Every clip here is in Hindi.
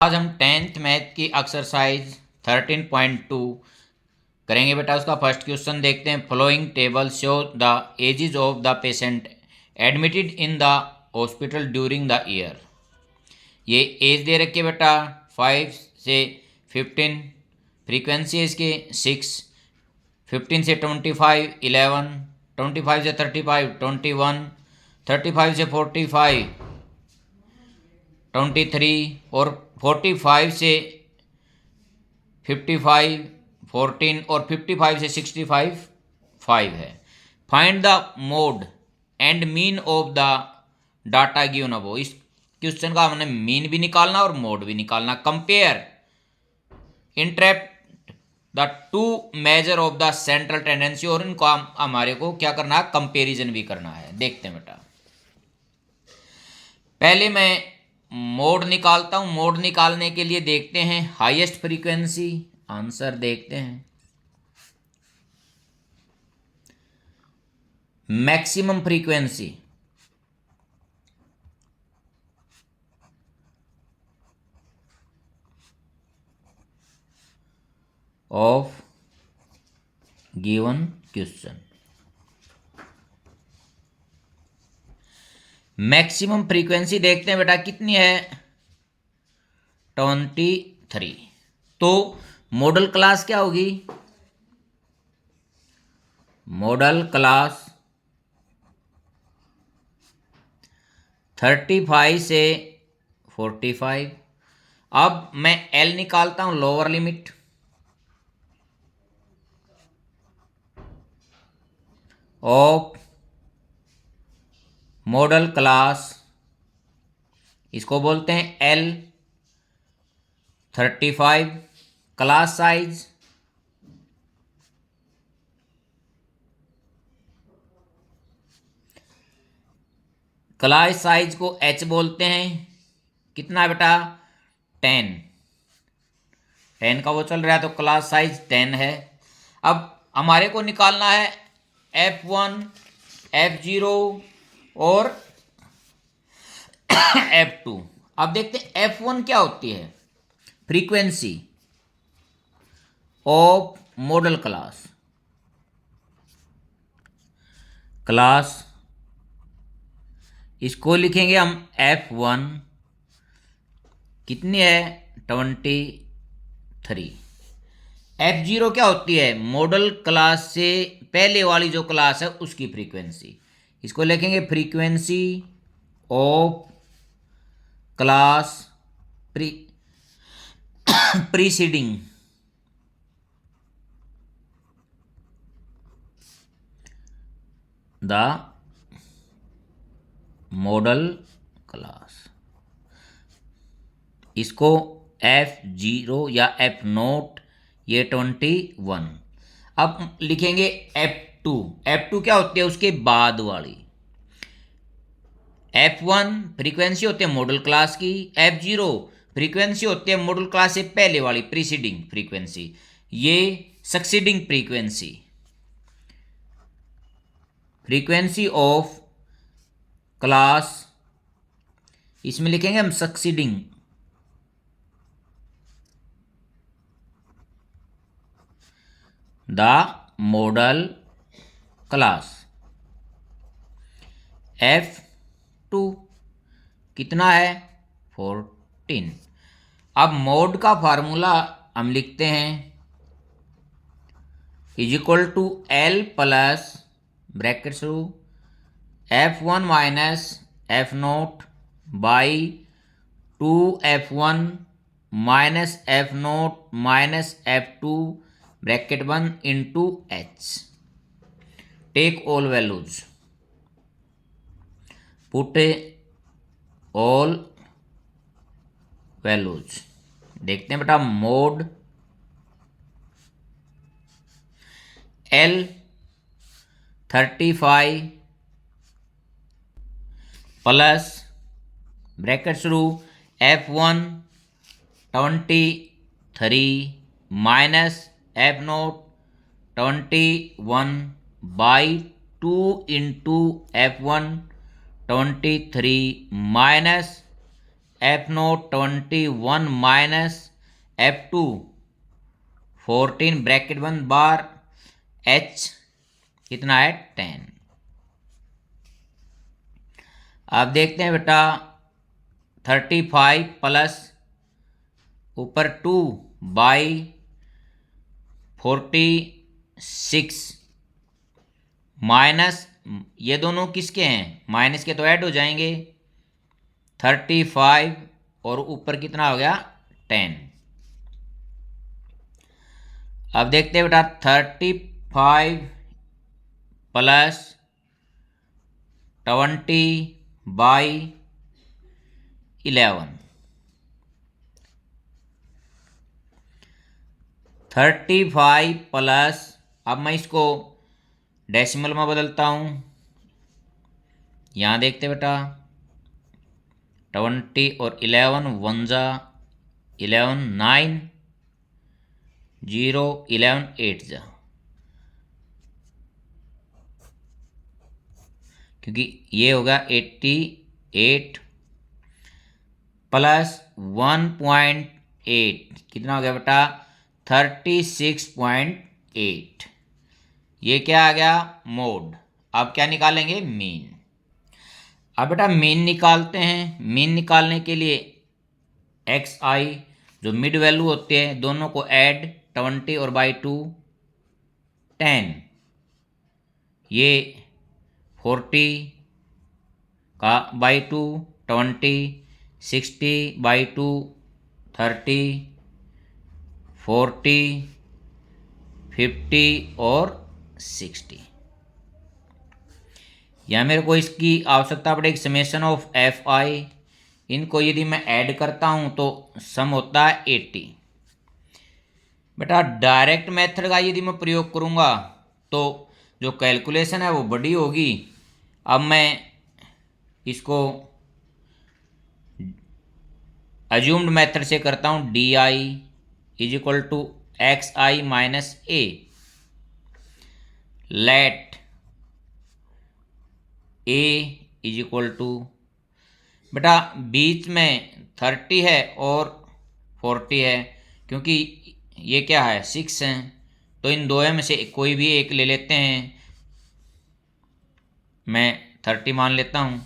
आज हम 10th मैथ की एक्सरसाइज 13.2 करेंगे बेटा। उसका फर्स्ट क्वेश्चन देखते हैं। Following table show the ages of the patient admitted in the hospital during the year. ये एज दे रखी है बेटा 5 से 15, फ्रीक्वेंसी है इसकी 6, 15 से 25 11, 25 से 35 21, 35 से 45 23 और 45 से 55 14 और 55 से 65 5 है। Find the mode and mean of the data given above. इस क्वेश्चन का हमने मीन भी निकालना और मोड भी निकालना। Compare interpret the two measure of the central tendency, और इनको हमारे को क्या करना है, कंपेरिजन भी करना है। देखते हैं बेटा, पहले मैं मोड निकालता हूं। मोड निकालने के लिए देखते हैं हाईएस्ट फ्रीक्वेंसी, आंसर देखते हैं। Maximum frequency of given question. Maximum frequency देखते हैं बेटा कितनी है, 23। तो मॉडल क्लास क्या होगी, मॉडल क्लास 35 से 45। अब मैं एल निकालता हूं, lower limit of modal class, इसको बोलते हैं L. 35 class size class size को एच बोलते हैं। कितना बेटा, 10 का वो चल रहा है तो क्लास साइज 10 है। अब हमारे को निकालना है F1 F0 और F2। अब देखते हैं F1 क्या होती है, फ्रीक्वेंसी ऑफ मॉडल क्लास, इसको लिखेंगे हम F1, कितनी है 23। F0 क्या होती है, मॉडल क्लास से पहले वाली जो क्लास है उसकी फ्रीक्वेंसी, इसको लिखेंगे frequency of class preceding the modal class, इसको F0 या F0, ये 21। अब लिखेंगे F2। F2 क्या होती है, उसके बाद वाली। F1 फ्रीक्वेंसी होती है मॉडल क्लास की, F0 फ्रीक्वेंसी होती है मॉडल क्लास से पहले वाली प्रीसीडिंग फ्रीक्वेंसी, ये succeeding frequency, frequency of class, इसमें लिखेंगे हम succeeding the modal class. F2 कितना है, 14। अब मोड का फार्मूला हम लिखते हैं is equal to L plus bracket शुरू F1 minus F0 by 2F1 minus F0 minus F2 bracket 1 into H। Take all values, put all values. देखते हैं बेटा, मोड L 35 प्लस ब्रैकेट शुरू F1 23 minus F0 21 by 2 into F1 23 minus F0 21 minus F2 14 bracket बंद बार H कितना है 10। अब देखते हैं बेटा 35 प्लस ऊपर 2 बाई 46 माइनस ये दोनों किसके हैं माइनस के तो ऐड हो जाएंगे 35 और ऊपर कितना हो गया 10। अब देखते हैं बेटा 35 प्लस 20 बाई 11 35 प्लस अब मैं इसको डेसिमल में बदलता हूँ। यहाँ देखते बेटा 20 और 11 1 जा 11 9 0 11 8 जा क्योंकि ये होगा 88 प्लस 1.8 कितना हो गया बेटा 36.8। ये क्या आ गया मोड। अब क्या निकालेंगे मीन। अब बेटा मीन निकालते हैं। मीन निकालने के लिए एक्स आई जो मिड वैल्यू होते हैं दोनों को ऐड 20 और बाई 2 10 ये 40 का बाई 2 20 60 बाई 2 30 40 50 और 60। या मेरे को इसकी आवश्यकता पड़ेगी समेशन ऑफ एफ आई। इनको यदि मैं ऐड करता हूं तो सम होता है 80। बेटा डायरेक्ट मेथड का यदि मैं प्रयोग करूंगा तो जो कैलकुलेशन है वो बड़ी होगी। अब मैं इसको अज्यूम्ड मेथड से करता हूं D I is equal to X I minus A let A is equal to बेटा बीच में 30 है और 40 है क्योंकि ये क्या है 6 है तो इन दो में से कोई भी एक ले लेते हैं। मैं 30 मान लेता हूँ।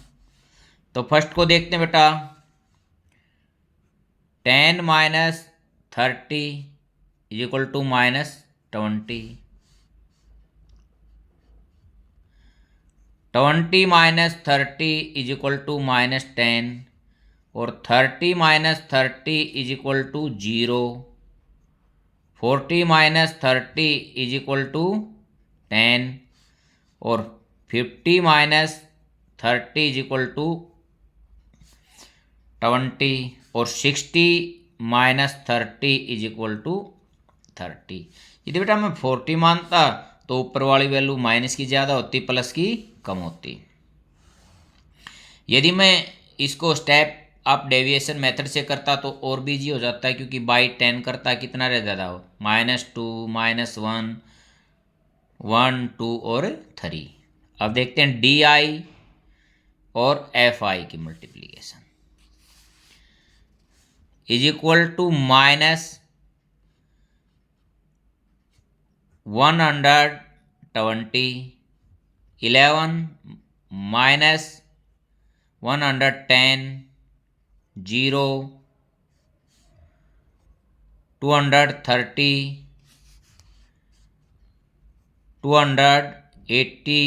तो फर्स्ट को देखते हैं बेटा 10 minus 30 is equal to minus 20 20 minus 30 is equal to minus 10 और 30 minus 30 is equal to 0 40 minus 30 is equal to 10 और 50 माइनस 30 इज इक्वल टू 20 और 60 माइनस 30 इज इक्वल टू 30। यदि बेटा मैं 40 मानता तो ऊपर वाली वैल्यू माइनस की ज़्यादा होती प्लस की कम होती। यदि मैं इसको स्टेप अप डेविएशन मेथड से करता तो और भी इजी हो जाता है क्योंकि बाई 10 करता कितना रह जाता हो -2 -1 1 2 और 3। अब देखते हैं डी आई और एफ आई की multiplication is equal to minus 120 11 minus 110 0 230 280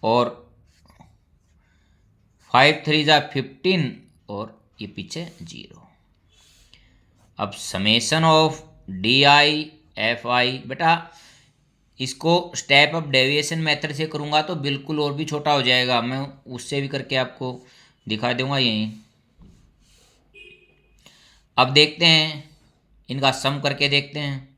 और 5 3 जा 15 और ये पीछे 0। अब summation of D I F आई बेटा इसको स्टेप अप डेविएशन मेथड से करूँगा तो बिल्कुल और भी छोटा हो जाएगा। मैं उससे भी करके आपको दिखा दूंगा यहीं। अब देखते हैं इनका सम करके देखते हैं।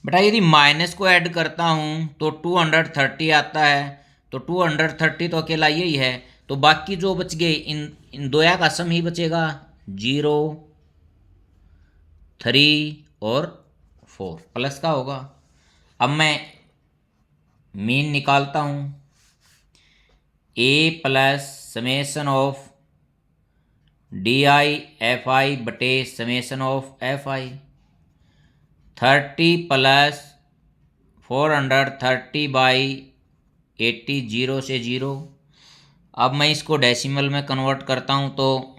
बेटा यदि माइनस को ऐड करता हूँ तो 230 आता है तो 230 तो अकेला यही है तो बाकी जो बच गए इन दोया का सम ही बचेगा 0 3 और 4 प्लस का होगा। अब मैं मीन निकालता हूँ a plus summation of DI/FI बटे समेसन ऑफ FI। 30 प्लस 430/80, 0 से 0। अब मैं इसको डेसिमल में कन्वर्ट करता हूँ तो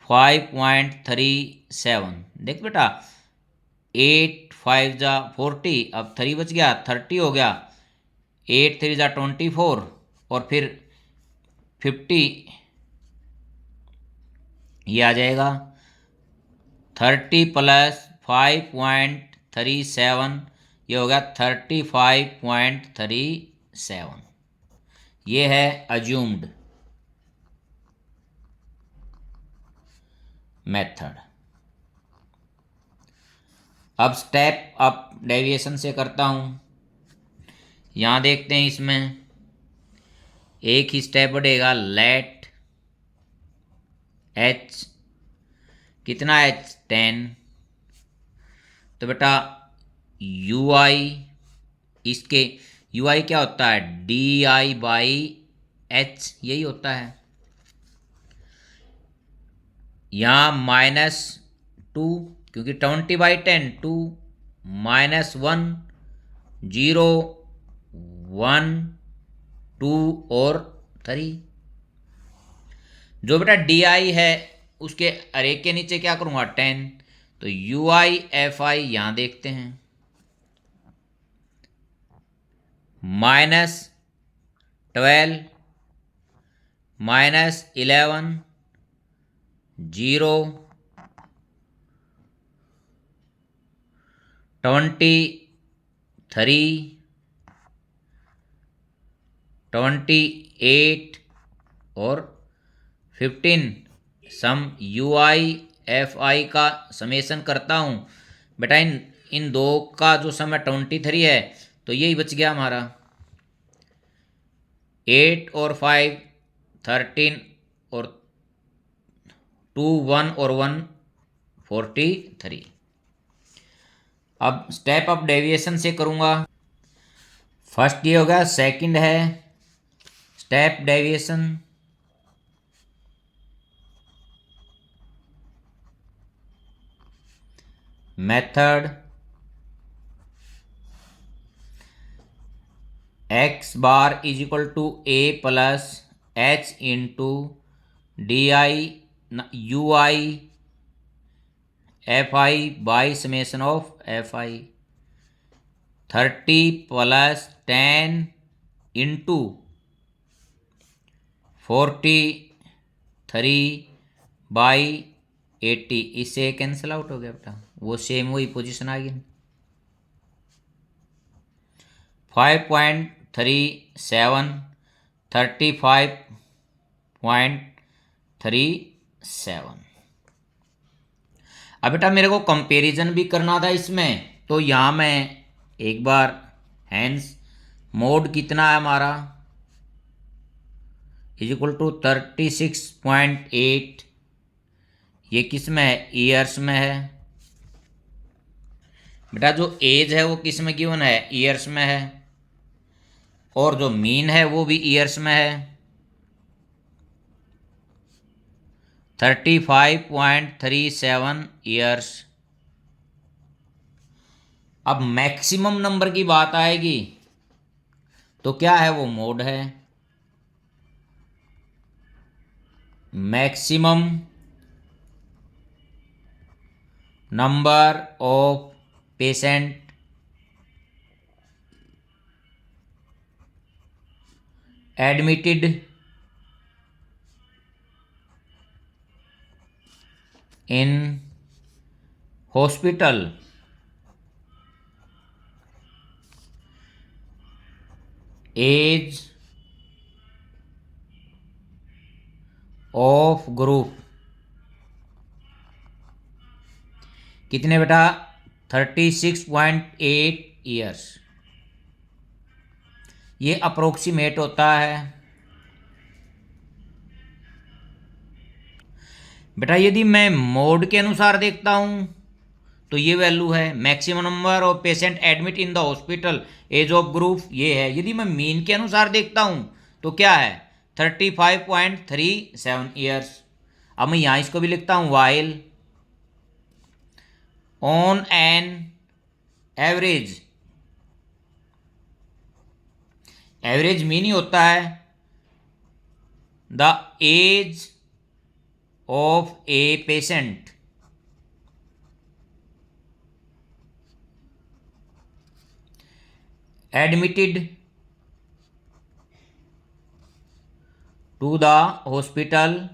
5.37। देख बेटा, 8 5 जा 40, अब 3 बच गया, 30 हो गया, 8 3 जा 24 और फिर 50 ये आ जाएगा। 30 प्लस 5.37 ये हो गया 35.37। ये है अज्यूम्ड मेथड। अब स्टेप अप डेविएशन से करता हूँ। यहाँ देखते हैं, इसमें एक ही स्टेप बढ़ेगा। लेट h कितना h 10, तो बेटा ui, इसके ui क्या होता है, di/h, यही होता है। यहाँ -2 क्योंकि 20/10, 2 -1 0 1 2 और 3। जो बेटा di है उसके अरे के नीचे क्या करूँगा 10, तो ui/fi यहाँ देखते हैं -12 -11 0 23 28 और 15। सम ui/fi का समेसन करता हूँ बेटा, इन दो का जो सम है 23 है, तो यही बच गया हमारा। 8 और 5 13 और 2 1 और 1 43। अब स्टेप अप डेविएशन से करूँगा। फर्स्ट ये होगा, सेकंड है step deviation. Method x bar is equal to a plus h into DI/UI/FI by summation of FI। 30 plus 10 into 43/80, इससे कैंसिल आउट हो गया बेटा, वो सेम वही पोजीशन आ गई। 5.37 35.37। अब बेटा मेरे को कंपैरिजन भी करना था इसमें, तो यहाँ मैं एक बार हैंस मोड कितना है हमारा इज इक्वल टू 36.8, ये किस में है, ईयर्स में है। बेटा जो एज है वो किस में गिवन है, ईयर्स में है, और जो मीन है वो भी ईयर्स में है। 35.37 ईयर्स। अब मैक्सिमम नंबर की बात आएगी तो क्या है, वो मोड है। Maximum number of patient admitted in hospital age of group कितने बेटा, 36.8 ईयर्स। ये अप्रोक्सीमेट होता है बेटा। यदि मैं मोड के अनुसार देखता हूं तो ये वैल्यू है maximum number of patient admit in the hospital age of group, ये है। यदि मैं मीन के अनुसार देखता हूं तो क्या है, 35.37 ईयर्स। अब मैं यहां इसको भी लिखता हूं, while on an average, average mean होता है the age of a patient admitted to the hospital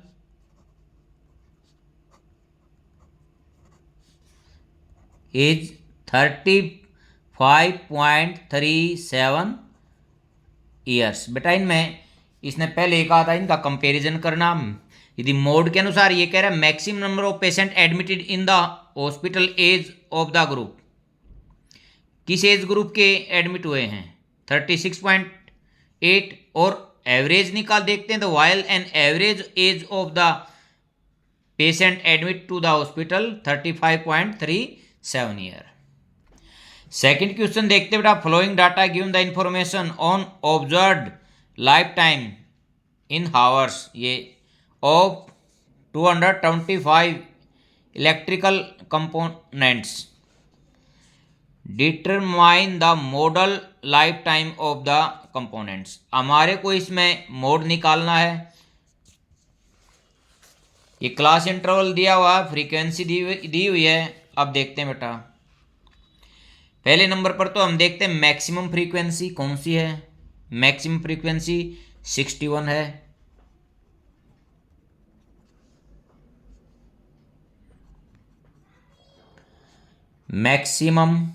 is 35.37 years. बेटा इनमें इसने पहले कहा था इनका कंपैरिजन करना। यदि मोड के अनुसार ये कह रहा है maximum number of patient admitted in the hospital age of the group, किस एज ग्रुप के एडमिट हुए हैं 36.8, और एवरेज निकाल देखते हैं तो while an average age of the patient admit to the hospital 35.37 year. Second question देखते हैं बेटा, following data given the information on observed life time in hours ये of 225 electrical components, determine the modal life time of the components. हमारे को इसमें मोड निकालना है। ये क्लास इंटरवल दिया हुआ, फ्रीक्वेंसी दी हुई है। अब देखते हैं बेटा, पहले नंबर पर तो हम देखते हैं मैक्सिमम फ्रीक्वेंसी कौन सी है। मैक्सिमम फ्रीक्वेंसी 61 है। Maximum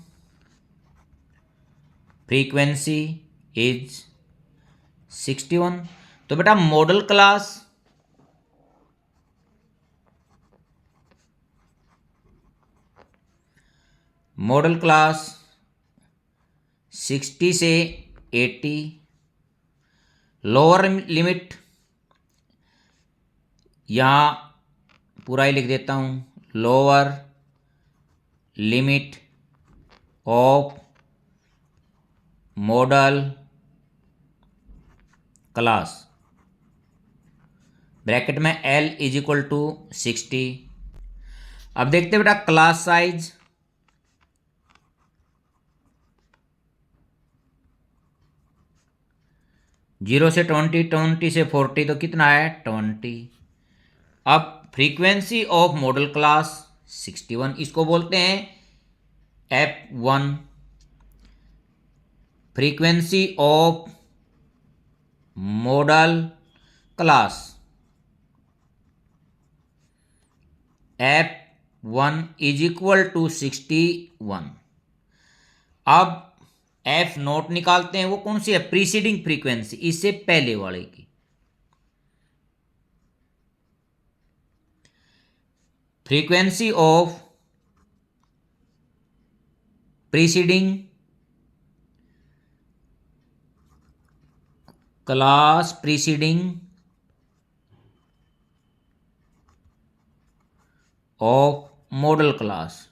frequency is 61। तो बेटा मॉडल क्लास मॉडल क्लास 60 से 80, लोअर लिमिट यहाँ पूरा ही लिख देता हूँ, lower limit of modal class bracket में L इज इक्वल टू 60। अब देखते हैं बेटा क्लास साइज, जीरो से 20, 20 से 40 तो कितना है 20। अब फ्रीक्वेंसी ऑफ मॉडल क्लास 61, इसको बोलते हैं F1। Frequency of modal class F1 is equal to 61। अब एफ नोट निकालते हैं, वो कौन सी है प्रीसीडिंग फ्रीक्वेंसी, इससे पहले वाले की। Frequency of preceding class, preceding of modal class,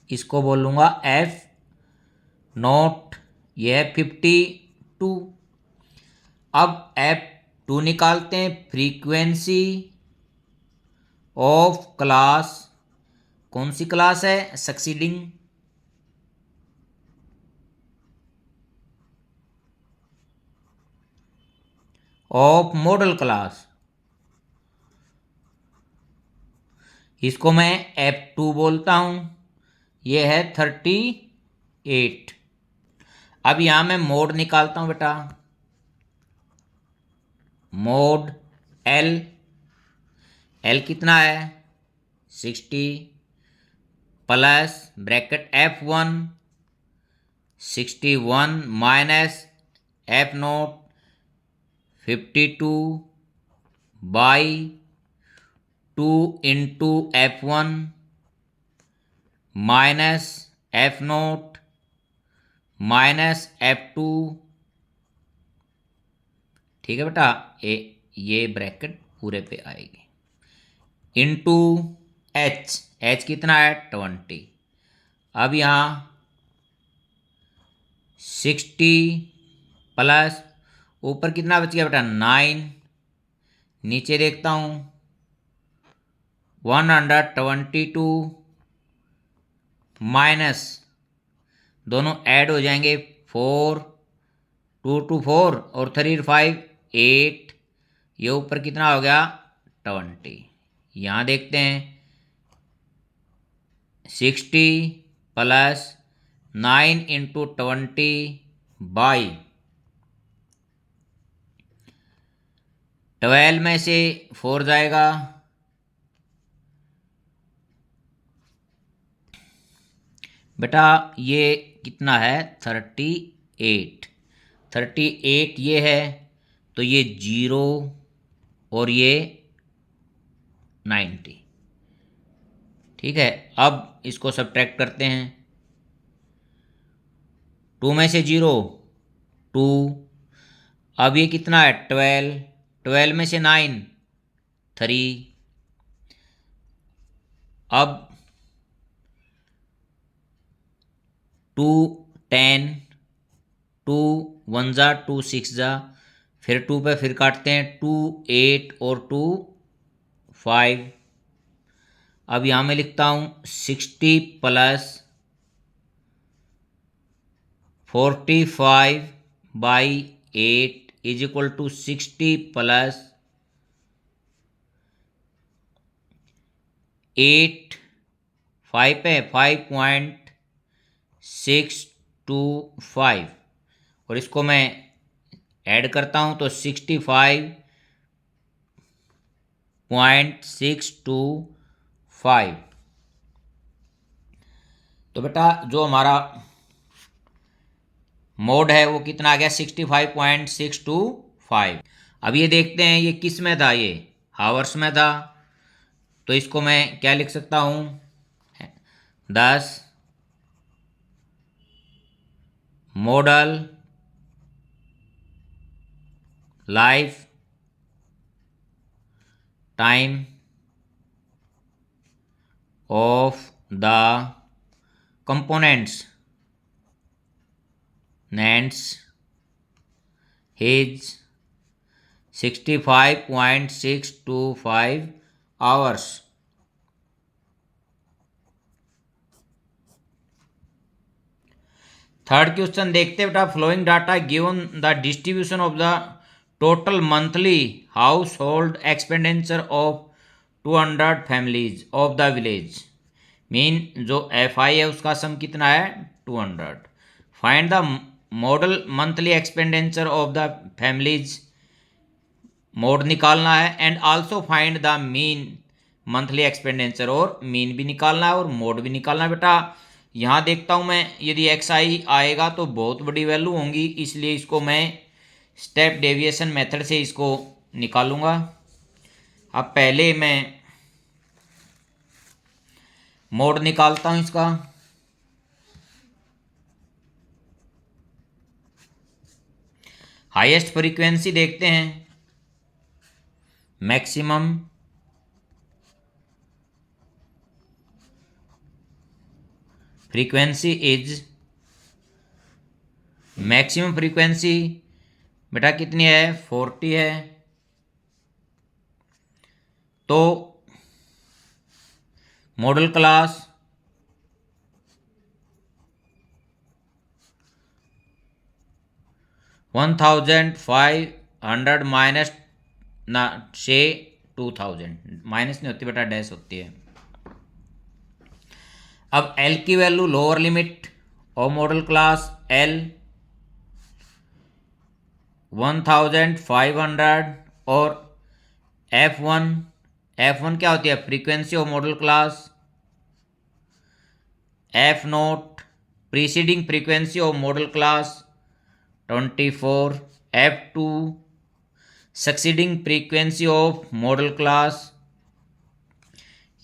इसको बोलूंगा एफ नोट, यह 52। अब F2 निकालते हैं, फ्रीक्वेंसी ऑफ क्लास, कौन सी क्लास है सक्सीडिंग ऑफ मॉडल क्लास, इसको मैं F2 बोलता हूं। यह है 38। अब यहां मैं मोड निकालता हूं बेटा, मोड L कितना है 60 plus bracket F1 61 minus F note 52 by 2 into F1 minus F naught minus F2। ठीक है बेटा, ये ब्रैकेट पूरे पे आएगी, इंटू H कितना है 20। अब यहाँ 60 प्लस ऊपर कितना बच गया बेटा 9 नीचे देखता हूँ 122 माइनस, दोनों ऐड हो जाएंगे 4, 2 2 4 और 3 5 8, ये ऊपर कितना हो गया 20। यहाँ देखते हैं 60 प्लस 9 इंटू 20 बाई 12 में से 4 जाएगा, बेटा ये कितना है 38, 38 ये है, तो ये 0 और ये 90। ठीक है, अब इसको सब्ट्रैक्ट करते हैं। 2 में से 0 2, अब ये कितना है 12, 12 में से 9 3, अब 2 10, 2 1 जा 2 6 जा, फिर 2 पे फिर काटते हैं 2 8 और 2 5। अब यहाँ मैं लिखता हूँ 60 plus 45 by 8 is equal to 60 plus 8, 5 पे 5.625, और इसको मैं ऐड करता हूँ तो 65.625। तो बेटा जो हमारा मोड है वो कितना आ गया 65.625। अब ये देखते हैं ये किस में था, ये हावर्स में था, तो इसको मैं क्या लिख सकता हूँ 10 modal life time of the components नैंड्स इज 65.625 आवर्स। थर्ड क्वेश्चन देखते बेटा, following data given the distribution of the total monthly household expenditure of 200 families of the village. Mean जो एफ आई है उसका सम कितना है 200। Find the modal monthly expenditure of the families, mode निकालना है, and also find the mean monthly expenditure, और मीन भी निकालना है और मोड भी निकालना है। बेटा यहाँ देखता हूँ मैं, यदि एक्स आई आएगा तो बहुत बड़ी वैल्यू होंगी, इसलिए इसको मैं स्टेप डेविएशन मेथड से इसको निकालूंगा। अब पहले मैं मोड निकालता हूँ इसका। हाईएस्ट फ्रीक्वेंसी देखते हैं, maximum frequency is, maximum frequency बेटा कितनी है 40 है, तो मॉडल क्लास 1500 माइनस ना से 2000, माइनस नहीं होती बेटा डैश होती है। अब एल की वैल्यू लोअर लिमिट और मॉडल क्लास एल 1500 और F1, F1 क्या होती है frequency of modal class, F note preceding frequency of modal class 24, F2 succeeding frequency of modal class.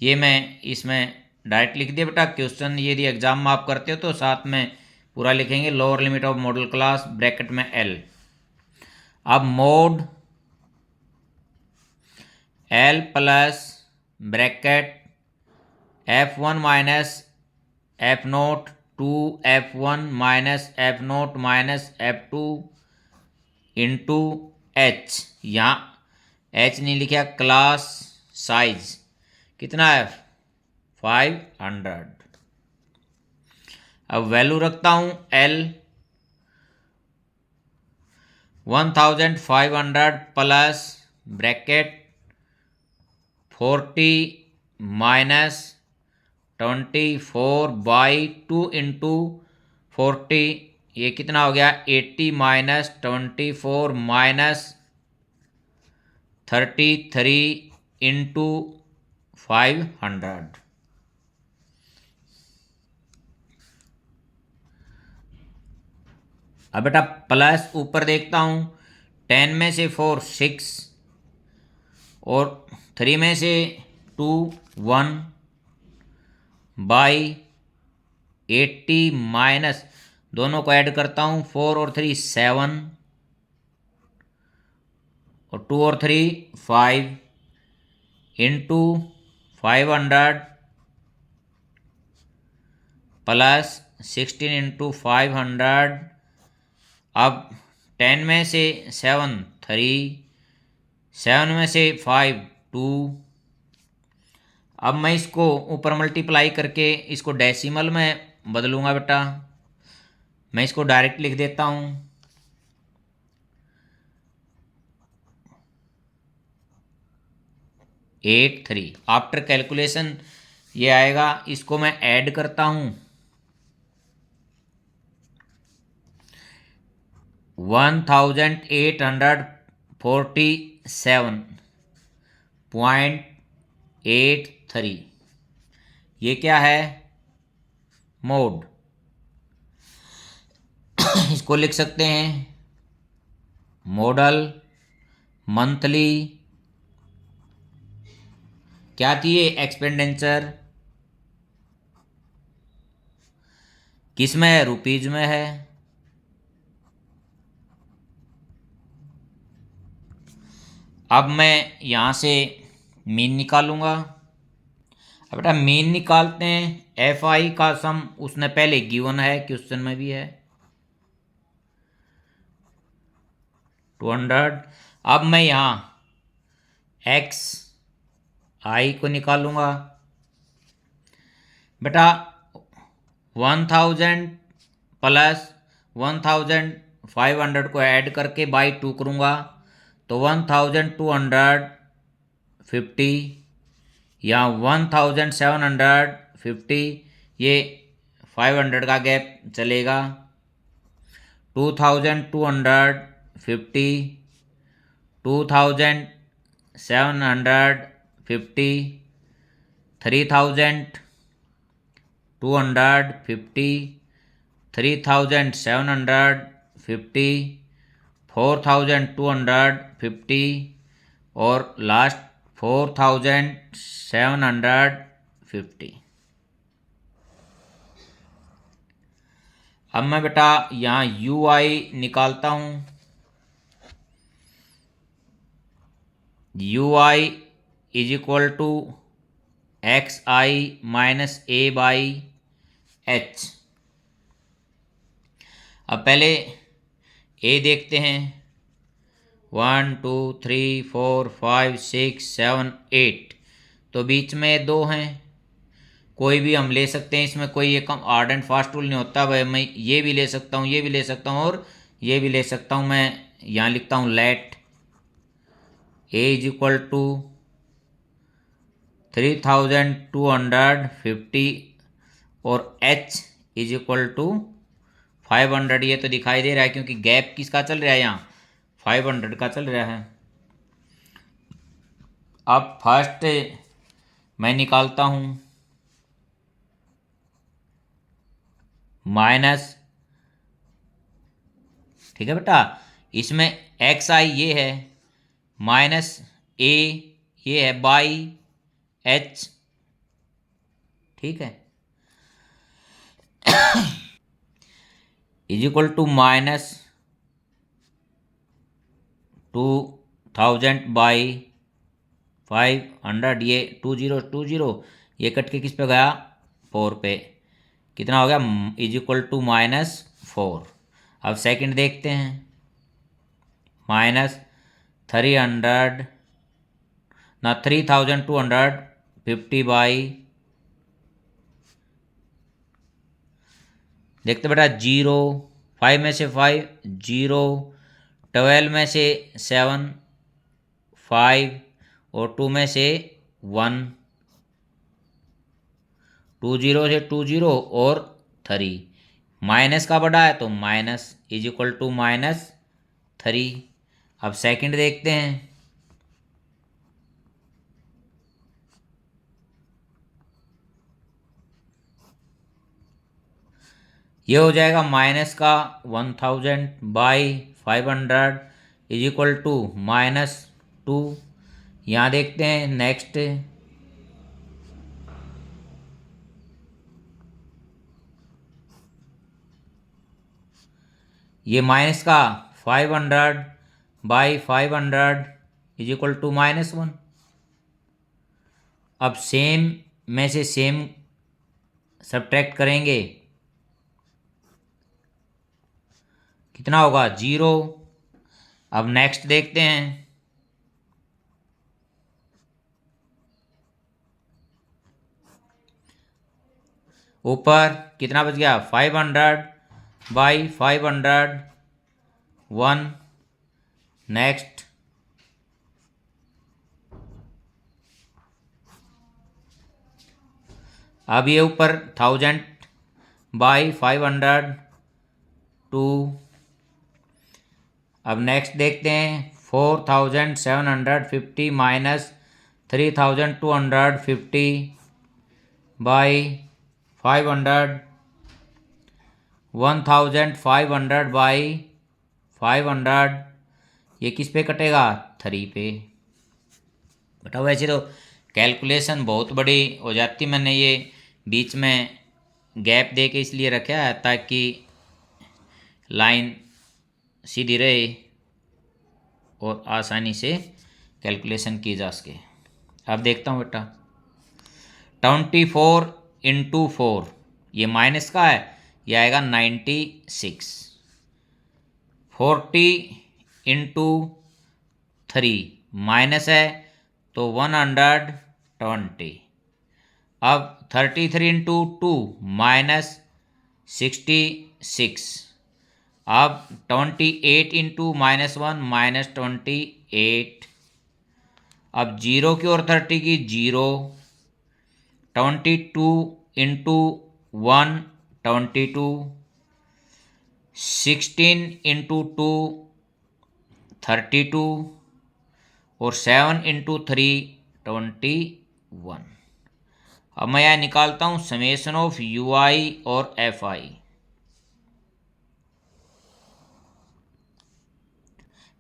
ये मैं इसमें डायरेक्ट लिख दिया बेटा, क्वेश्चन यदि एग्जाम में आप करते हो तो साथ में पूरा लिखेंगे, lower limit of modal class bracket में एल। अब mode L plus bracket F1 minus F note 2F1 minus F note minus F2 into H. यहाँ एच नहीं लिखा, क्लास साइज कितना है 500। अब वैल्यू रखता हूं L 1500 plus bracket 40 minus 24/2 into 40, ये कितना हो गया 80 माइनस 24 माइनस 33 इंटू 500। अब बेटा प्लस ऊपर देखता हूँ 10 में से 4 6 और 3 में से 2 1 बाई 80 माइनस दोनों को ऐड करता हूँ 4 और 3 7 और 2 और 3 5 इंटू 500 प्लस 16 इंटू 500। अब 10 में से 7 3, 7 में से 5 2। अब मैं इसको ऊपर मल्टीप्लाई करके इसको डेसिमल में बदलूंगा बेटा। मैं इसको डायरेक्ट लिख देता हूँ 83। आफ्टर कैलकुलेशन ये आएगा, इसको मैं ऐड करता हूँ 1847.83। ये क्या है मोड। इसको लिख सकते हैं मॉडल मंथली क्या थी ये एक्सपेंडिचर किस में है रुपीज में है। अब मैं यहाँ से मीन निकालूंगा। अब बेटा मीन निकालते हैं, एफ आई का सम उसने पहले गिवन है, क्वेश्चन में भी है 200। अब मैं यहाँ एक्स आई को निकालूंगा बेटा 1000 प्लस 1500 को ऐड करके बाई 2 करूँगा तो 1250 या 1750, ये 500 का गैप चलेगा 2250 2750 3250 3750 4250 और लास्ट 4750। अब मैं बेटा यहाँ यू आई निकालता हूँ। U I is equal to X I minus A by H. अब पहले ए देखते हैं 1 2 3 4 5 6 7 8, तो बीच में 2 हैं, कोई भी हम ले सकते हैं, इसमें कोई ये कम हार्ड एंड फास्ट रूल नहीं होता भाई। मैं ये भी ले सकता हूँ, ये भी ले सकता हूँ और ये भी ले सकता हूँ। मैं यहाँ लिखता हूँ let A is equal to 3250 और एच इज इक्वल टू 500। ये तो दिखाई दे रहा है क्योंकि गैप किसका चल रहा है यहाँ 500 का चल रहा है। अब फर्स्ट मैं निकालता हूँ माइनस, ठीक है बेटा, इसमें एक्स आई ये है माइनस ए ये है बाई एच, ठीक है, is equal to minus 2000 by 500। ये 20 ये कट के किस पे गया 4 पे, कितना हो गया इज इक्वल टू -4। अब सेकंड देखते हैं -300 ना 3250 बाई, देखते बेटा 0, 5 में से 5 0, 12 में से 7 5 और 2 में से 1, 2 0 से 2 0 और 3, माइनस का बड़ा है तो माइनस इज इक्वल टू -3। अब सेकंड देखते हैं। ये हो जाएगा माइनस का 1000 बाई 500 इज इक्वल टू -2। यहाँ देखते हैं नेक्स्ट। ये माइनस का 500 बाई 500 इज इक्वल टू -1। अब सेम में से सेम सब्ट्रैक्ट करेंगे, कितना होगा 0। अब नेक्स्ट देखते हैं। ऊपर कितना बच गया 500 बाई 500 1। नेक्स्ट अब ये ऊपर 1000 बाई 500 2। अब नेक्स्ट देखते हैं 4750 माइनस 3250 बाई 500, 1500 बाई 500, ये किस पे कटेगा 3 पे। बेटा वैसे तो कैलकुलेशन बहुत बड़ी हो जाती, मैंने ये बीच में गैप दे के इसलिए रखा है ताकि लाइन सीधी रहे और आसानी से कैलकुलेशन की जा सके। अब देखता हूँ बेटा 24 इंटू 4, ये माइनस का है, ये आएगा 96। 40 इंटू 3 माइनस है तो 120। अब 33 इंटू 2 -66। अब 28 इंटू -1 -28। अब 0 की और 30 की 0। 22 इंटू 1 22। 16 इंटू 2 32 और 7 इंटू 3 21। अब मैं यह निकालता हूँ समेशन ऑफ UI और FI।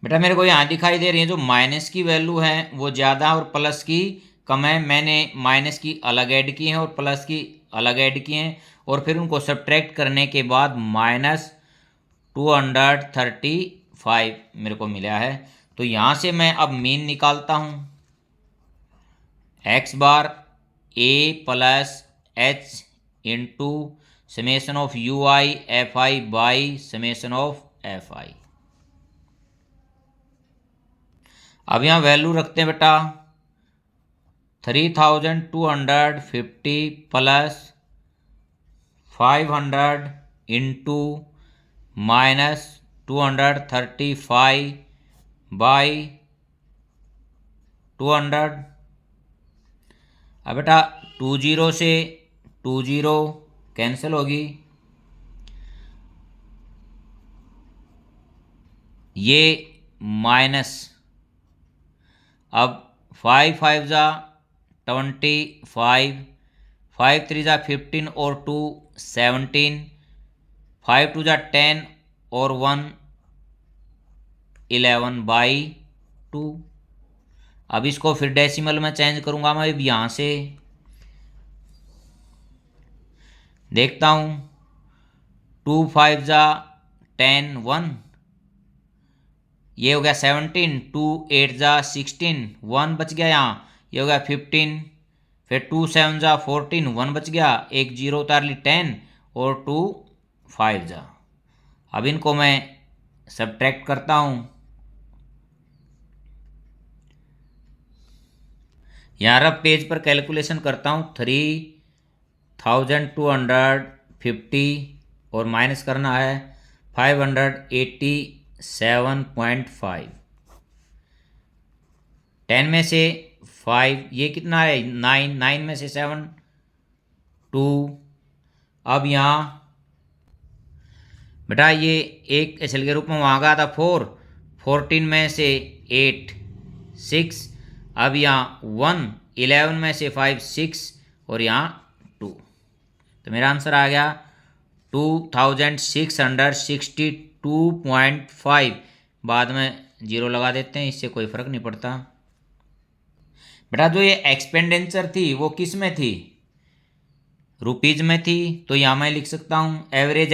बेटा मेरे को यहाँ दिखाई दे रही है जो माइनस की वैल्यू है वो ज़्यादा और प्लस की कम है। मैंने माइनस की अलग ऐड की हैं और प्लस की अलग ऐड की हैं और फिर उनको सब्ट्रैक्ट करने के बाद -235 मेरे को मिला है। तो यहाँ से मैं अब मीन निकालता हूँ। x bar a plus h into summation of UI FI by summation of FI। अब यहाँ वैल्यू रखते हैं बेटा 3250 प्लस 500 इंटू -235 बाई 200। अब बेटा 20 से 20 कैंसिल होगी, ये माइनस। अब 5 5 जा 25, 5 3 जा 15 और 2 17, 5 2 जा 10 और 1 11 बाई 2। अब इसको फिर डेसिमल में चेंज करूंगा मैं यहाँ से। देखता हूँ 2 5 जा 10 1, ये हो गया 17। 2 8 जा 16 1 बच गया यहाँ, ये हो गया 15। फिर 2 7 जा 14 1 बच गया, एक 0 उतार ली 10 और 2 5 जा। अब इनको मैं सब्ट्रैक्ट करता हूँ। यहाँ रफ पेज पर कैलकुलेशन करता हूँ, 3250 और माइनस करना है 587.5। 10 में से 5, ये कितना है 9, 9 में से 7 2। अब यहाँ बेटा ये एक एचएल के रूप में वहाँ गया था 4, 14 में से 8 6। अब यहाँ 1, 11 में से 5 6 और यहाँ 2। तो मेरा आंसर आ गया 2662.5। बाद में जीरो लगा देते हैं, इससे कोई फर्क नहीं पड़ता। बेटा जो ये एक्सपेंडिचर थी वो किस में थी, रुपीज में थी, तो यहाँ मैं लिख सकता हूँ average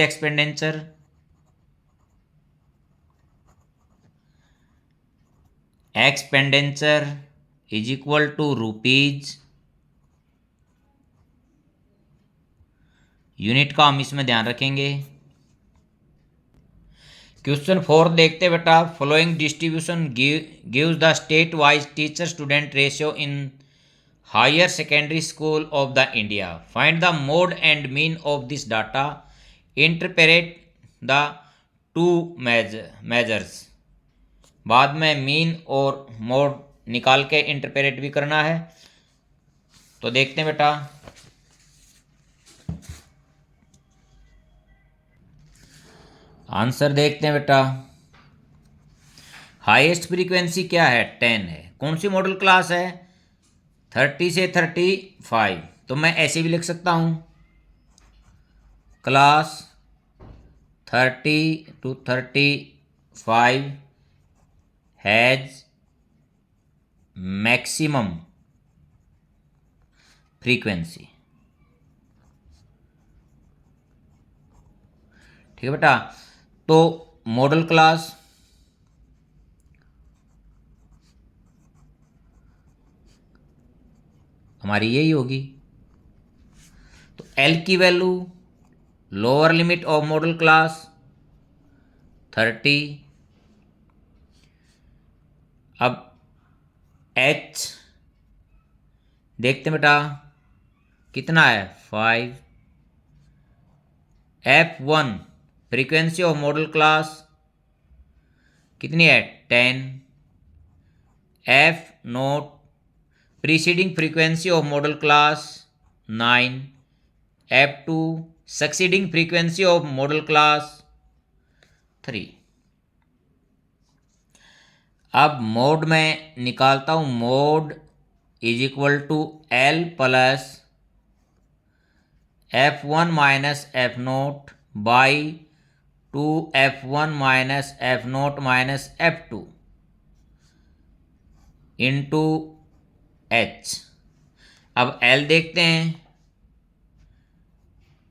expenditure is equal to rupees. Unit का हम इसमें ध्यान रखेंगे। क्वेश्चन 4 देखते बेटा, following distribution gives the state wise teacher student ratio in higher secondary school of the India. Find the mode and mean of this data. Interpret the two measures. बाद में मीन और मोड निकाल के इंटरप्रेट भी करना है। तो देखते हैं बेटा, आंसर देखते हैं बेटा। हाईएस्ट फ्रीक्वेंसी क्या है, 10 है। कौन सी मॉडल क्लास है, 30 से 35। तो मैं ऐसे भी लिख सकता हूं, class 30 to 35 has maximum frequency. ठीक है बेटा। तो मॉडल क्लास हमारी यही होगी। तो एल की value, lower limit of modal class 30। अब एच देखते हैं बेटा कितना है, 5। F1 frequency of modal class कितनी है, 10। F0 preceding frequency of modal class 9। F2 succeeding frequency of modal class 3। अब मोड में निकालता हूं, mode is equal to L plus F1 minus F0 by 2F1 minus F0 minus F2 into एच। अब L देखते हैं,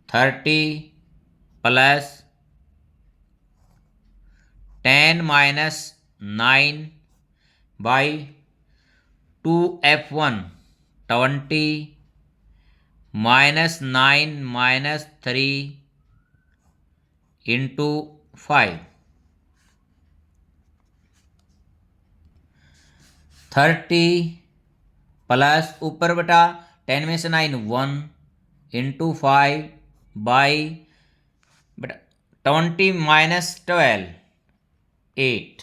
30 plus 10 minus 9 by 2F1 20 minus 9 minus 3 into 5। 30 plus ऊपर बेटा 10 में से 9 1 इंटू 5 बाई बेटा 20 माइनस 12 8।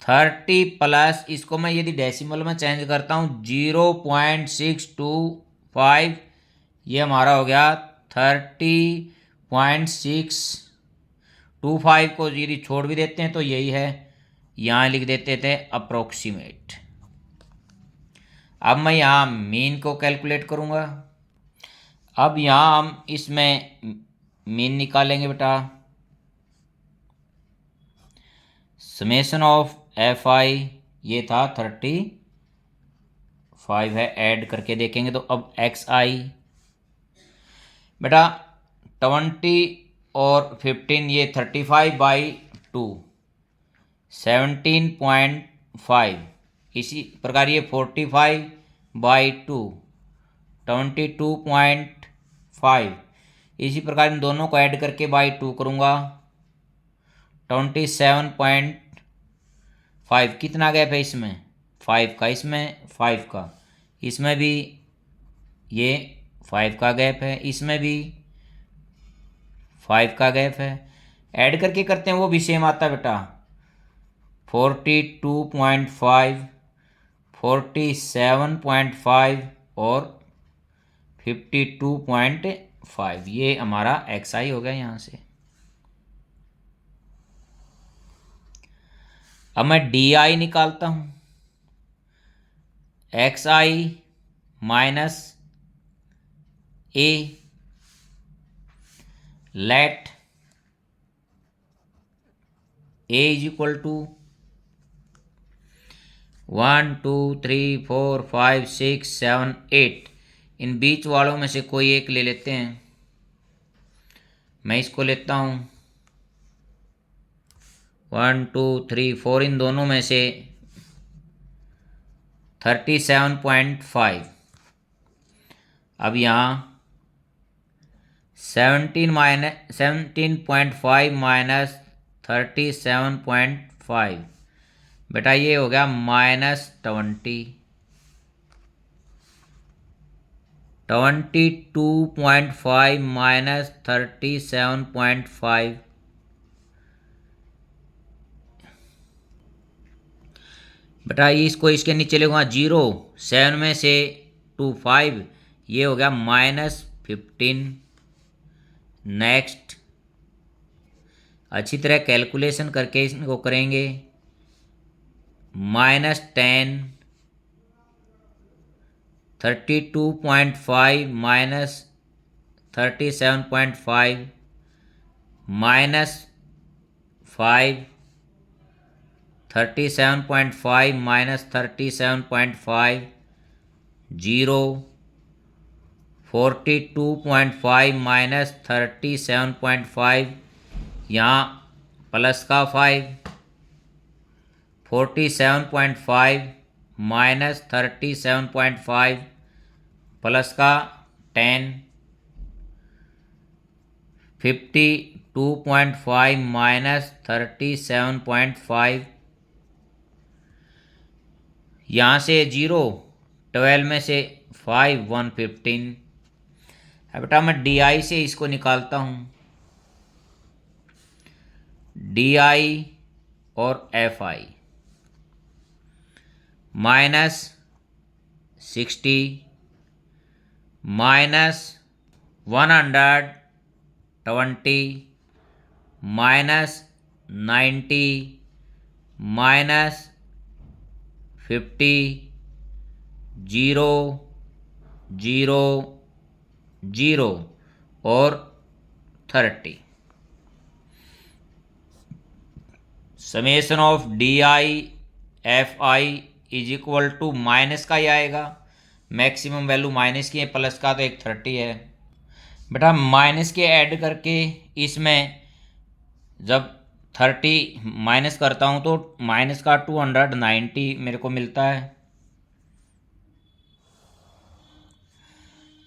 30 प्लस इसको मैं यदि डेसिमल में चेंज करता हूँ 0.625, ये हमारा हो गया 30.625 को यदि छोड़ भी देते हैं तो यही है, यहाँ लिख देते थे अप्रोक्सीमेट। अब मैं यहाँ मीन को कैलकुलेट करूँगा। अब यहाँ हम इसमें मीन निकालेंगे बेटा। समेशन ऑफ Fi ये था 35 है, ऐड करके देखेंगे तो अब Xi बेटा 20 और 15 ये 35/2 17.5। इसी प्रकार ये 45/2 22.5। इसी प्रकार इन दोनों को ऐड करके बाई 2 करूँगा 27.5। कितना गैप है इसमें, 5 का, इसमें 5 का, इसमें भी ये 5 का गैप है, इसमें भी 5 का गैप है। ऐड करके करते हैं वो भी सेम आता है बेटा। 42.5, 47.5 और 52.5, ये हमारा एक्स आई हो गया यहाँ से। अब मैं डी आई निकालता हूँ। X I minus A, let A is equal to 1 2 3 4 5 6 7 8। इन बीच वालों में से कोई एक ले लेते हैं। मैं इसको लेता हूँ 1 2 3 4, इन दोनों में से 37.5। अब यहाँ 17.5 माइनस 37.5, बेटा ये हो गया -20। 22.5 माइनस 37.5, बेटा ये इसको इसके नीचे लिखूँगा 0, 7 में से 2 5, ये हो गया -15। नेक्स्ट अच्छी तरह कैलकुलेशन करके इसको करेंगे। -10, 32.5 माइनस 37.5, -5, 37.5 माइनस 37.5, 0, 42.5 माइनस 37.5, यहाँ प्लस का 5, 47.5 माइनस 37.5 प्लस का 10, 52.5 माइनस 37.5, यहाँ से 0, 12 में से 5 115। अब बेटा मैं डी आई से इसको निकालता हूँ। डी आई और F I -60 minus 120 minus 90 minus 50, 0 0 0 और 30। Summation of D I F I is equal to minus का ही आएगा। मैक्सिमम वैल्यू माइनस की है, प्लस का तो एक 30 है। बेटा माइनस के ऐड करके इसमें जब 30 माइनस करता हूँ तो माइनस का 290 मेरे को मिलता है।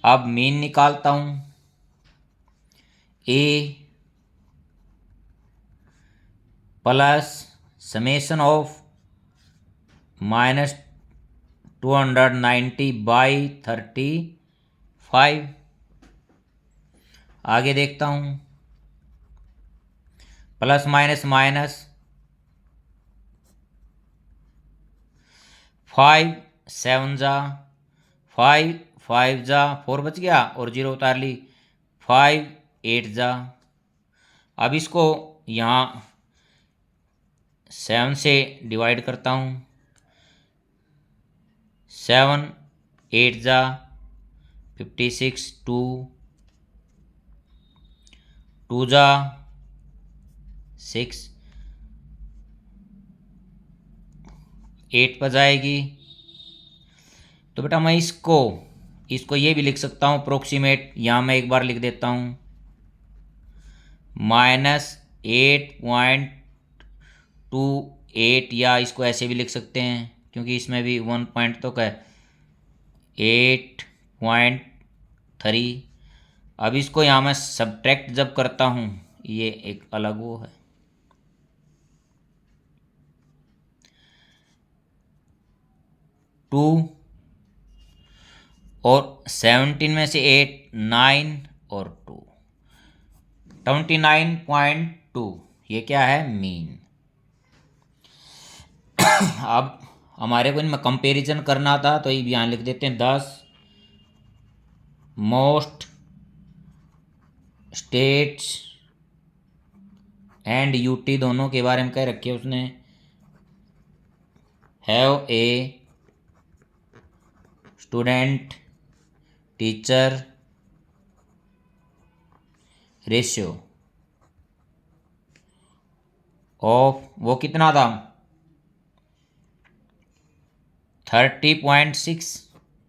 अब मीन निकालता हूँ। ए प्लस समेशन ऑफ -290/35। आगे देखता हूँ। प्लस माइनस माइनस 5 7 जा 5 5 जा 4 बच गया और 0 उतार ली, 5 8 जा। अब इसको यहाँ 7 से डिवाइड करता हूँ। 7 8 जा 56, 2 जा 6, 8 पर जाएगी। तो बेटा मैं इसको ये भी लिख सकता हूँ अप्रोक्सीमेट। यहाँ मैं एक बार लिख देता हूँ -8.28, या इसको ऐसे भी लिख सकते हैं क्योंकि इसमें भी 1 पॉइंट तो क्या है 8.3। अब इसको यहाँ मैं सब्ट्रैक्ट जब करता हूँ ये एक अलग वो है। 2 और 17 में से 8 9 और 2 29.2 ये क्या है मीन। अब हमारे को इनमें कंपैरिजन करना था तो ये यहाँ लिख देते हैं 10 मोस्ट स्टेट्स एंड यूटी दोनों के बारे में कह रखे उसने have a student teacher ratio of वो कितना था 30.6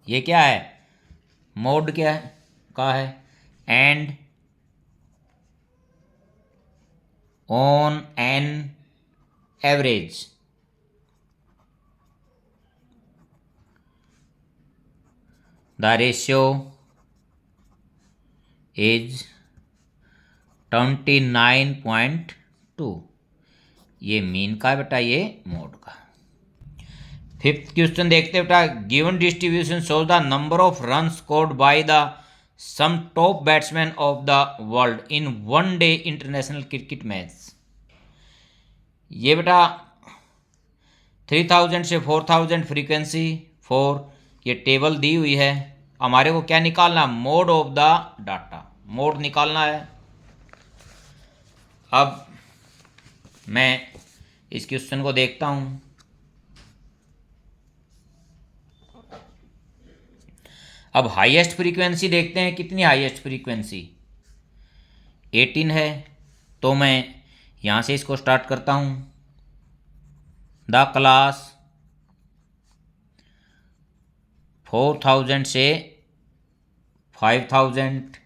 ये क्या है मोड क्या है का है and on an average the ratio is 29.2 ये मीन का बेटा ये मोड का। फिफ्थ क्वेश्चन देखते हैं बेटा given distribution shows the number of run scored by the some top batsman of the world in one day international cricket match. ये बेटा 3000 से 4000 फ्रीक्वेंसी 4 ये टेबल दी हुई है। हमारे को क्या निकालना mode of the data mode निकालना है। अब मैं इस क्वेश्चन को देखता हूं। अब हाईएस्ट फ्रीक्वेंसी देखते हैं कितनी हाईएस्ट फ्रीक्वेंसी 18 है तो मैं यहां से इसको स्टार्ट करता हूं द क्लास 4000 से 5000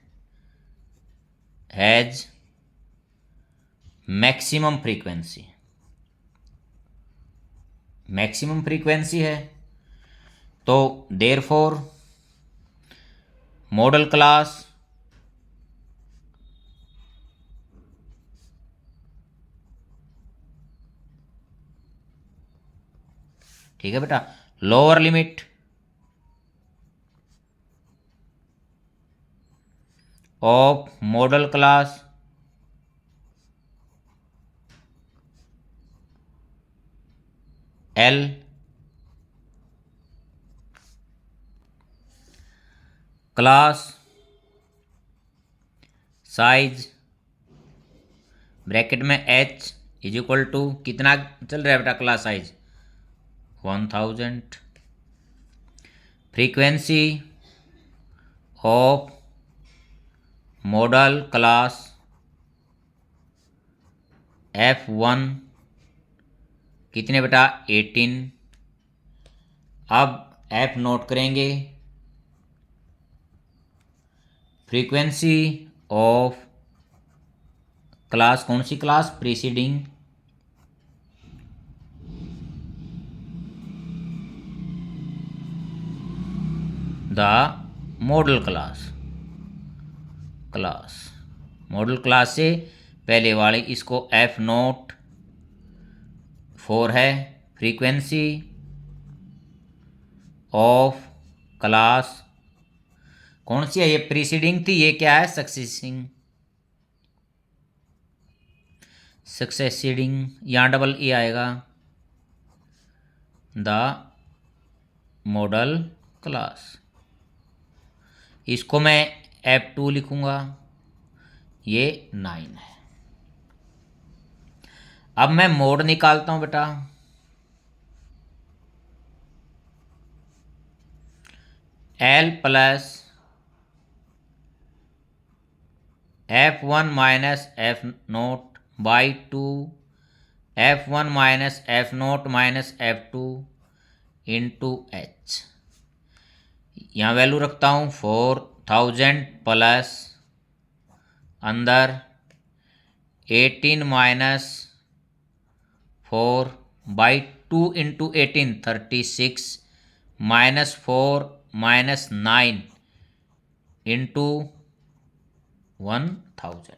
हैज मैक्सिमम फ्रीक्वेंसी है तो देयरफॉर मॉडल क्लास ठीक है बेटा lower limit of modal class L class size bracket में h इज इक्वल टू कितना चल रहा है बेटा class size 1000 frequency of modal class F1 कितने बेटा 18। अब F नोट करेंगे फ्रीक्वेंसी ऑफ क्लास कौन सी class preceding the modal class modal class से पहले वाले इसको F नोट 4 है फ्रीक्वेंसी ऑफ क्लास कौन सी है ये प्रीसीडिंग थी ये क्या है सक्सेसिडिंग यहाँ डबल ई आएगा द मॉडल क्लास इसको मैं F2 लिखूंगा ये 9 है। अब मैं मोड निकालता हूं बेटा L plus F1 minus F naught by 2 F1 minus F naught minus F2 into H यहाँ वैल्यू रखता हूँ 4000 प्लस अंदर 18 minus 4 by 2 into 18 36 minus 4 minus 9 into 1000।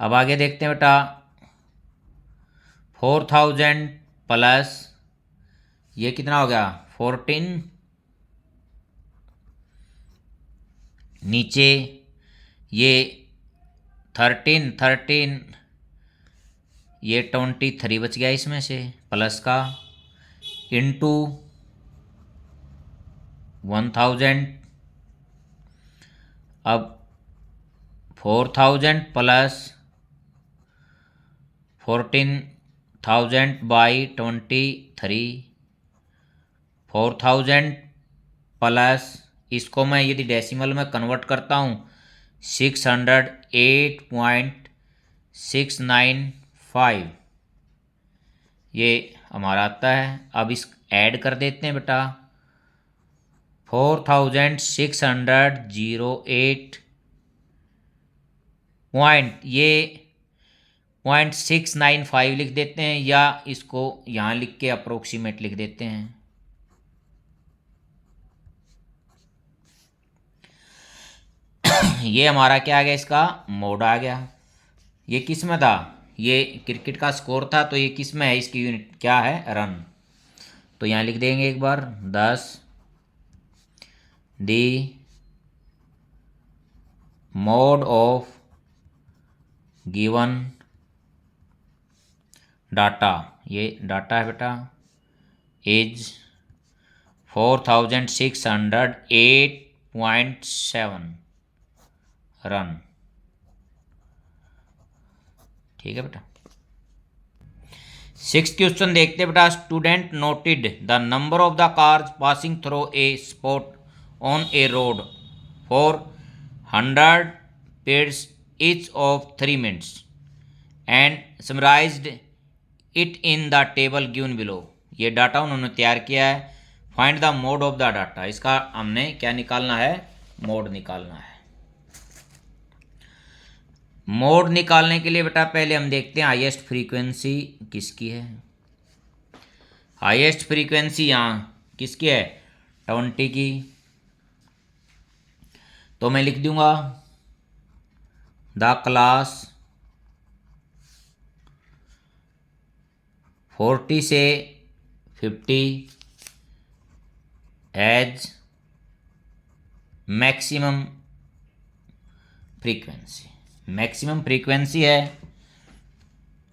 अब आगे देखते हैं बेटा 4000 प्लस ये कितना हो गया 14, नीचे ये 13, ये 23 बच गया इसमें से प्लस का, इंटू 1000, अब 4000 प्लस 14,000 बाई 23, 4000 प्लस, इसको मैं यदि डेसिमल में कन्वर्ट करता हूँ 608.695, ये हमारा आता है। अब इस ऐड कर देते हैं बेटा, 4608 पॉइंट, ये 0.695 लिख देते हैं, या इसको यहाँ लिख के अप्रोक्सीमेट लिख देते हैं। ये हमारा क्या आ गया, इसका मोड आ गया। ये किस में था, ये क्रिकेट का स्कोर था, तो ये किस में है, इसकी यूनिट क्या है, रन। तो यहाँ लिख देंगे एक बार 10 दी मोड ऑफ गिवन डाटा, ये डाटा है बेटा, इज 4608.7 रन। ठीक है बेटा। 6th क्वेश्चन देखते बेटा। Student noted the number of the cars passing through a spot on A road for 100 periods each of 3 minutes and summarized it in the table given below। ये डाटा उन्होंने तैयार किया है। Find the mode of the data, इसका हमने क्या निकालना है, मोड निकालना है। मोड निकालने के लिए बेटा पहले हम देखते हैं हाईएस्ट फ्रीक्वेंसी किसकी है। हाईएस्ट फ्रीक्वेंसी यहाँ किसकी है, 20 की। तो मैं लिख दूंगा द क्लास 40 से 50 as maximum frequency. Maximum frequency है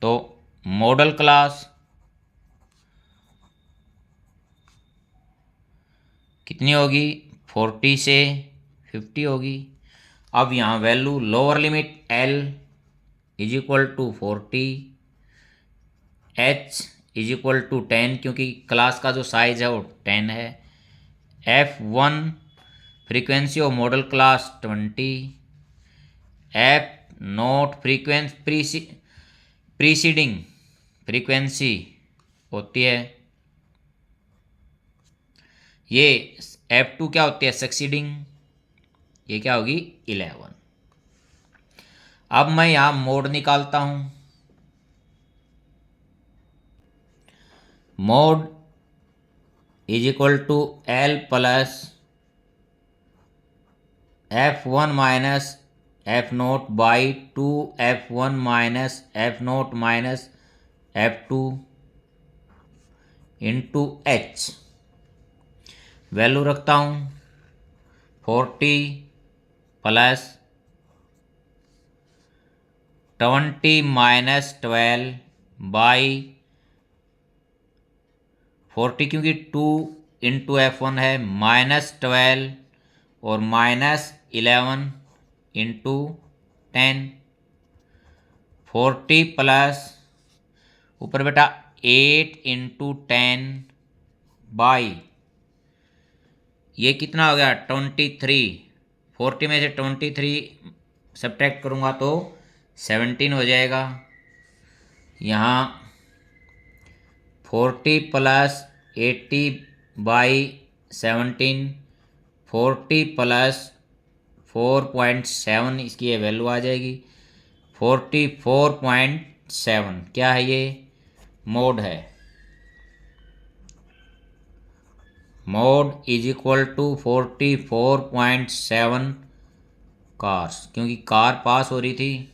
तो मॉडल क्लास कितनी होगी, 40 से 50 होगी। अब यहाँ value lower limit L is equal to 40, H is equal to 10, क्योंकि क्लास का जो साइज है वो 10 है। F1 frequency of modal class 20, F note frequency preceding frequency होती है, ये F2 क्या होती है, सक्सीडिंग, ये क्या होगी 11। अब मैं यहाँ मोड निकालता हूँ। Mode is equal to L plus F1 minus F naught by 2 F1 minus F naught minus F2 into H। Value रखता हूँ 40 प्लस 20 माइनस 12 बाई 40, क्योंकि 2 इंटू F1 है, माइनस 12 और माइनस 11 इंटू 10। 40 प्लस ऊपर बेटा 8 इंटू 10 बाई, ये कितना हो गया 23। 40 में से 23 सब्ट्रैक्ट करूँगा तो 17 हो जाएगा। यहाँ 40 प्लस 80 बाई 17, 40 प्लस 4.7, इसकी ये वैल्यू आ जाएगी 44.7। क्या है ये, मोड है। Mode is equal to 44.7 cars, क्योंकि कार पास हो रही थी